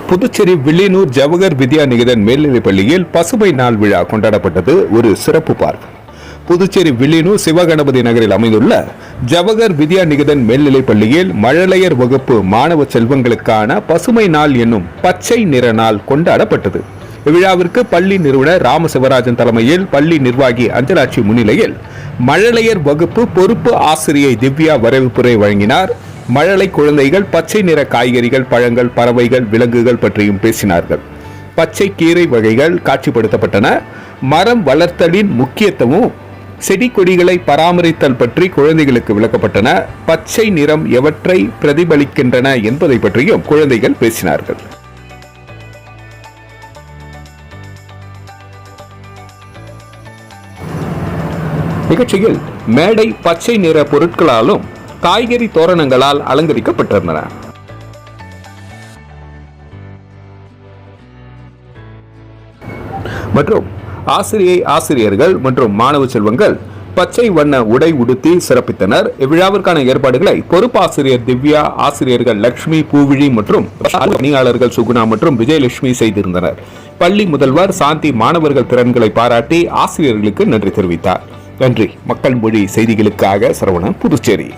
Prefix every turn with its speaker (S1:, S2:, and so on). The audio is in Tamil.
S1: புதுச்சேரி வில்லியனூர் ஜவஹர் வித்யா நிகேதன் மேல்நிலைப் பள்ளியில் பசுமை நாள் விழா கொண்டாடப்பட்டது. ஒரு சிறப்பு பார்வை. புதுச்சேரி வில்லியனூர் சிவகணபதி நகரில் அமைந்துள்ள ஜவஹர் வித்யா நிகேதன் மேல்நிலைப் பள்ளியில் மழலையர் வகுப்பு மாணவ செல்வங்களுக்கான பசுமை நாள் என்னும் பச்சை நிற நாள் கொண்டாடப்பட்டது. இவ்விழாவிற்கு பள்ளி நிறுவனர் ராமசிவராஜன் தலைமையில் பள்ளி நிர்வாகி அஞ்சலாட்சி முன்னிலையில் மழலையர் வகுப்பு பொறுப்பு ஆசிரியை திவ்யா வரவேற்புரை வழங்கினார். மழலை குழந்தைகள் பச்சை நிற காய்கறிகள், பழங்கள், பறவைகள், விலங்குகள் பற்றியும் பேசினார்கள். பச்சை கீரை வகைகள் காட்சிப்படுத்தப்பட்டன. மரம் வளர்த்தலின் முக்கியத்துவம், செடி கொடிகளை பராமரித்தல் பற்றி குழந்தைகளுக்கு விளக்கப்பட்டன. பச்சை நிறம் எவற்றை பிரதிபலிக்கின்றன என்பதை பற்றியும் குழந்தைகள் பேசினார்கள். நிகழ்ச்சியில் மேடை பச்சை நிற பொருட்களாலும் காய்கறி தோரணங்களால் அலங்கரிக்கப்பட்டிருந்தன. மற்றும் ஆசிரியர்கள் மற்றும் மாணவ செல்வங்கள் பச்சை வண்ண உடை உடுத்தி சிறப்பித்தனர். இவ்விழாவிற்கான ஏற்பாடுகளை பொறுப்பாசிரியர் திவ்யா, ஆசிரியர்கள் லட்சுமி, பூவிழி மற்றும் பணியாளர்கள் சுகுணா மற்றும் விஜயலட்சுமி செய்திருந்தனர். பள்ளி முதல்வர் சாந்தி மாணவர்கள் திறன்களை பாராட்டி ஆசிரியர்களுக்கு நன்றி தெரிவித்தார். நன்றி. மக்கள் மொழி செய்திகளுக்காக சரவணன், புதுச்சேரி.